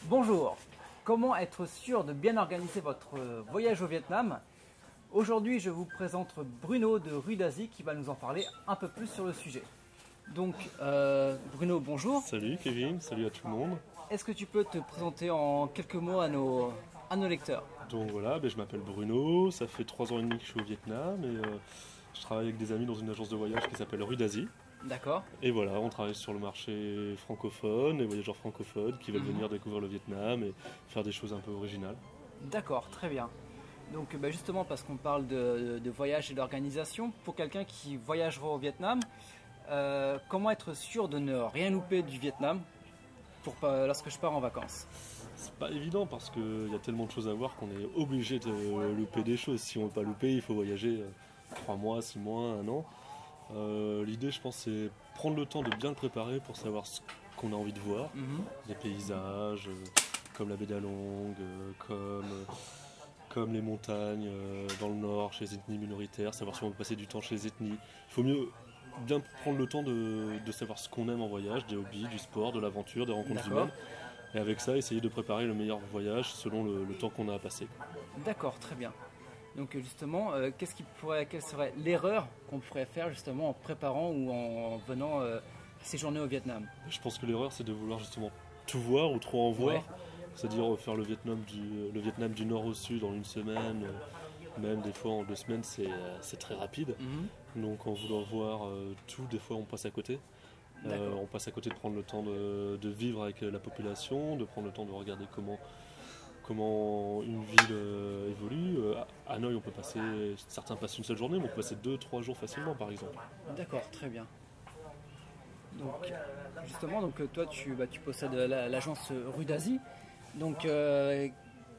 Bonjour, comment être sûr de bien organiser votre voyage au Vietnam? Aujourd'hui, je vous présente Bruno de Rue d'Asie qui va nous en parler un peu plus sur le sujet. Donc, Bruno, bonjour. Salut Kevin, salut à tout le monde. Est-ce que tu peux te présenter en quelques mots à nos lecteurs? Donc voilà, je m'appelle Bruno, ça fait 3 ans et demi que je suis au Vietnam et je travaille avec des amis dans une agence de voyage qui s'appelle Rue d'Asie. D'accord. Et voilà, on travaille sur le marché francophone, les voyageurs francophones qui veulent venir découvrir le Vietnam et faire des choses un peu originales. D'accord, très bien. Donc justement parce qu'on parle de voyage et d'organisation, pour quelqu'un qui voyagera au Vietnam, comment être sûr de ne rien louper du Vietnam lorsque je pars en vacances? C'est pas évident parce qu'il y a tellement de choses à voir qu'on est obligé de louper des choses. Si on ne veut pas louper, il faut voyager 3 mois, 6 mois, 1 an. L'idée, je pense, c'est prendre le temps de bien le préparer pour savoir ce qu'on a envie de voir. Les paysages, comme la baie d'Along, comme les montagnes dans le nord, chez les ethnies minoritaires, savoir si on veut passer du temps chez les ethnies. Il faut mieux bien prendre le temps de savoir ce qu'on aime en voyage, des hobbies, du sport, de l'aventure, des rencontres humaines. Et avec ça, essayer de préparer le meilleur voyage selon le temps qu'on a à passer. D'accord, très bien. Donc justement, quelle serait l'erreur qu'on pourrait faire justement en préparant ou en venant séjourner au Vietnam? Je pense que l'erreur, c'est de vouloir justement tout voir ou trop en voir. Ouais. C'est-à-dire faire le Vietnam du nord au sud en 1 semaine, même des fois en 2 semaines, c'est très rapide. Donc en voulant voir tout, des fois on passe à côté. On passe à côté de prendre le temps de vivre avec la population, de prendre le temps de regarder comment une ville évolue. À Hanoï, on peut passer, certains passent une seule journée, mais on peut passer 2-3 jours facilement, par exemple. D'accord, très bien. Donc, justement, toi, tu possèdes l'agence Rue d'Asie. Donc,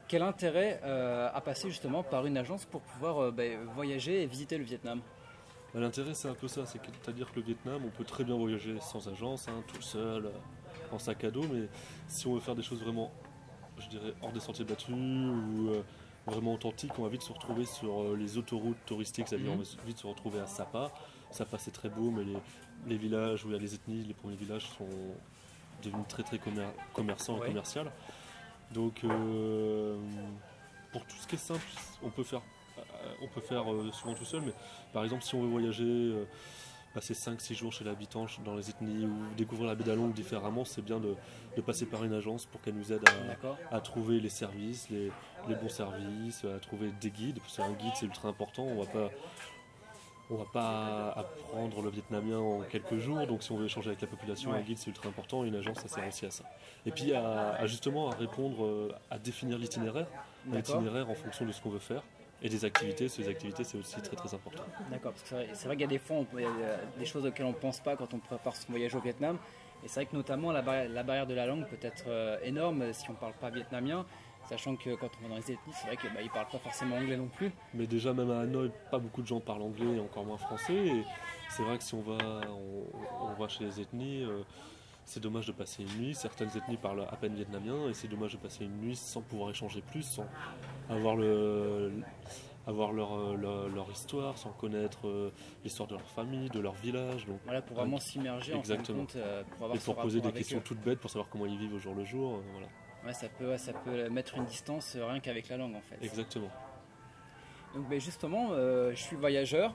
quel intérêt à passer justement par une agence pour pouvoir voyager et visiter le Vietnam? L'intérêt, c'est un peu ça, c'est-à-dire que le Vietnam, on peut très bien voyager sans agence, tout seul, en sac à dos, mais si on veut faire des choses vraiment, je dirais, hors des sentiers battus ou vraiment authentiques, on va vite se retrouver sur les autoroutes touristiques, c'est-à-dire on va vite se retrouver à Sapa. Sapa, c'est très beau, mais les villages où il y a les ethnies, les premiers villages sont devenus très très commerçants et commerciaux. Donc, pour tout ce qui est simple, on peut faire souvent tout seul, mais par exemple si on veut voyager, passer 5-6 jours chez l'habitant dans les ethnies ou découvrir la baie d'Along différemment, c'est bien de passer par une agence pour qu'elle nous aide à trouver les services, les bons services, à trouver des guides, parce qu'un guide c'est ultra important, on va pas apprendre le vietnamien en quelques jours, donc si on veut échanger avec la population, un guide c'est ultra important, et une agence ça sert aussi à ça. Et puis justement à répondre, à définir l'itinéraire, en fonction de ce qu'on veut faire. Et des activités, ces activités c'est aussi très très important. D'accord, parce que c'est vrai qu'il y a des fois il y a des choses auxquelles on ne pense pas quand on prépare son voyage au Vietnam. Et c'est vrai que notamment la barrière de la langue peut être énorme si on ne parle pas vietnamien. Sachant que quand on va dans les ethnies, c'est vrai qu'ils ne parlent pas forcément anglais non plus. Mais déjà même à Hanoï, pas beaucoup de gens parlent anglais et encore moins français. Et c'est vrai que si on va chez les ethnies, c'est dommage de passer une nuit. Certaines ethnies parlent à peine vietnamien et c'est dommage de passer une nuit sans pouvoir échanger plus, sans avoir leur histoire, sans connaître l'histoire de leur famille, de leur village. Donc, voilà, pour vraiment s'immerger en fin de compte, pour avoir et pour poser des questions toutes bêtes pour savoir comment ils vivent au jour le jour. Voilà. Ouais, ça peut mettre une distance rien qu'avec la langue en fait. Exactement. Donc justement, je suis voyageur,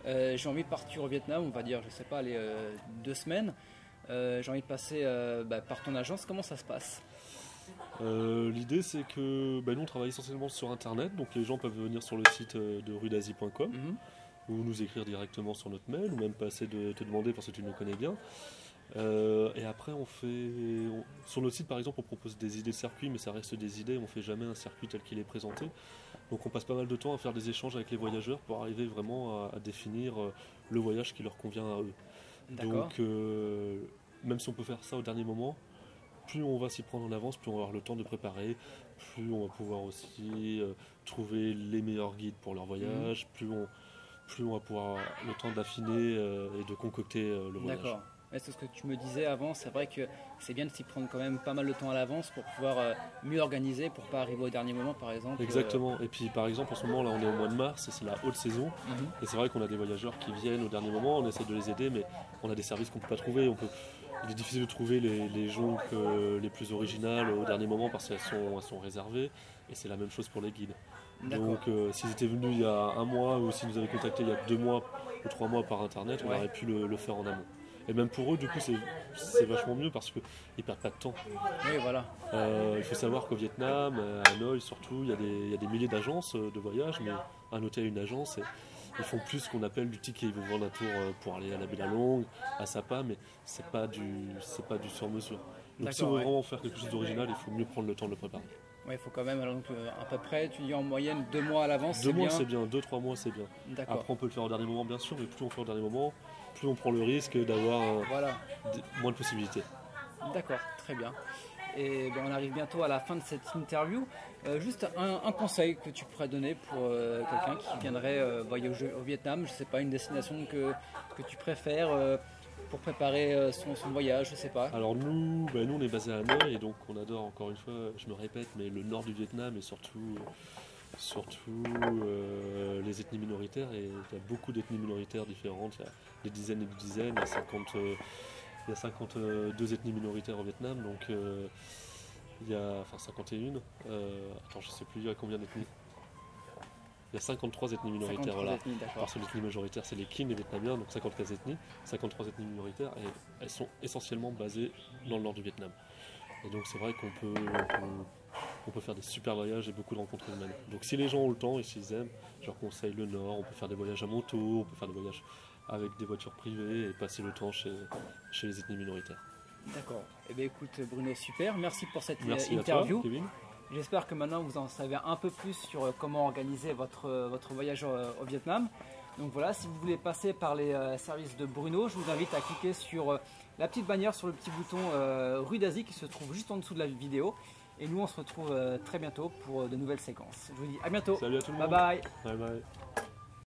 j'ai envie de partir au Vietnam, on va dire, je sais pas, 2 semaines. J'ai envie de passer par ton agence, comment ça se passe? L'idée c'est que nous on travaille essentiellement sur internet, donc les gens peuvent venir sur le site de ruedasie.com ou nous écrire directement sur notre mail ou même passer de te demander parce que tu nous connais bien. Et après sur notre site par exemple on propose des idées de circuit, mais ça reste des idées, on fait jamais un circuit tel qu'il est présenté, donc on passe pas mal de temps à faire des échanges avec les voyageurs pour arriver vraiment à définir le voyage qui leur convient à eux. Donc même si on peut faire ça au dernier moment, plus on va s'y prendre en avance, plus on va avoir le temps de préparer, plus on va pouvoir aussi trouver les meilleurs guides pour leur voyage, plus on va pouvoir avoir le temps d'affiner et de concocter le voyage. D'accord. C'est ce que tu me disais avant, c'est vrai que c'est bien de s'y prendre quand même pas mal de temps à l'avance pour pouvoir mieux organiser, pour pas arriver au dernier moment par exemple. Exactement, et puis par exemple en ce moment là on est au mois de mars et c'est la haute saison, et c'est vrai qu'on a des voyageurs qui viennent au dernier moment, on essaie de les aider mais on a des services qu'on ne peut pas trouver, il est difficile de trouver les jonques les plus originales au dernier moment parce qu'elles sont réservées. Et c'est la même chose pour les guides. Donc s'ils étaient venus il y a un mois ou s'ils nous avaient contacté il y a 2 mois ou 3 mois par internet, on aurait pu le faire en amont. Et même pour eux, du coup, c'est vachement mieux parce qu'ils ne perdent pas de temps. Oui, voilà. Il faut savoir qu'au Vietnam, à Hanoï surtout, il y a des milliers d'agences de voyage, mais un hôtel et une agence, ils font plus ce qu'on appelle du ticket. Ils vont vendre un tour pour aller à la Bella-Longue, à Sapa, mais c'est pas du sur-mesure. Donc si on veut vraiment faire quelque chose d'original, il faut mieux prendre le temps de le préparer. Oui, il faut quand même, donc, à peu près, tu dis en moyenne 2 mois à l'avance, c'est bien. 2 mois c'est bien, 2-3 mois c'est bien. Après on peut le faire au dernier moment bien sûr, mais plus on fait au dernier moment, plus on prend le risque d'avoir moins de possibilités. D'accord, très bien. Et on arrive bientôt à la fin de cette interview. Juste un conseil que tu pourrais donner pour quelqu'un qui viendrait voyager au Vietnam, je ne sais pas, une destination que tu préfères pour préparer son voyage, je sais pas. Alors nous on est basé à Hanoï et donc on adore, encore une fois, je me répète, mais le nord du Vietnam et surtout les ethnies minoritaires. Et il y a beaucoup d'ethnies minoritaires différentes, il y a des dizaines et des dizaines, il y a 52 ethnies minoritaires au Vietnam, donc il y a 51. Attends, je sais plus, il y a combien d'ethnies? Il y a 53 ethnies minoritaires, 53 voilà. ethnies, Parce que l'ethnie majoritaire, c'est les Kin, les Vietnamiens, donc 54 ethnies, 53 ethnies minoritaires, et elles sont essentiellement basées dans le nord du Vietnam. Et donc c'est vrai qu'on peut faire des super voyages et beaucoup de rencontres humaines. Donc si les gens ont le temps et s'ils aiment, je leur conseille le nord. On peut faire des voyages à moto, on peut faire des voyages avec des voitures privées et passer le temps chez les ethnies minoritaires. D'accord. Eh bien écoute Bruno, super. Merci pour cette Merci interview. à toi, Kevin. J'espère que maintenant vous en savez un peu plus sur comment organiser votre voyage au Vietnam. Donc voilà, si vous voulez passer par les services de Bruno, je vous invite à cliquer sur la petite bannière sur le petit bouton Rue d'Asie qui se trouve juste en dessous de la vidéo. Et nous on se retrouve très bientôt pour de nouvelles séquences. Je vous dis à bientôt. Salut à tout le monde. Bye bye. Bye bye.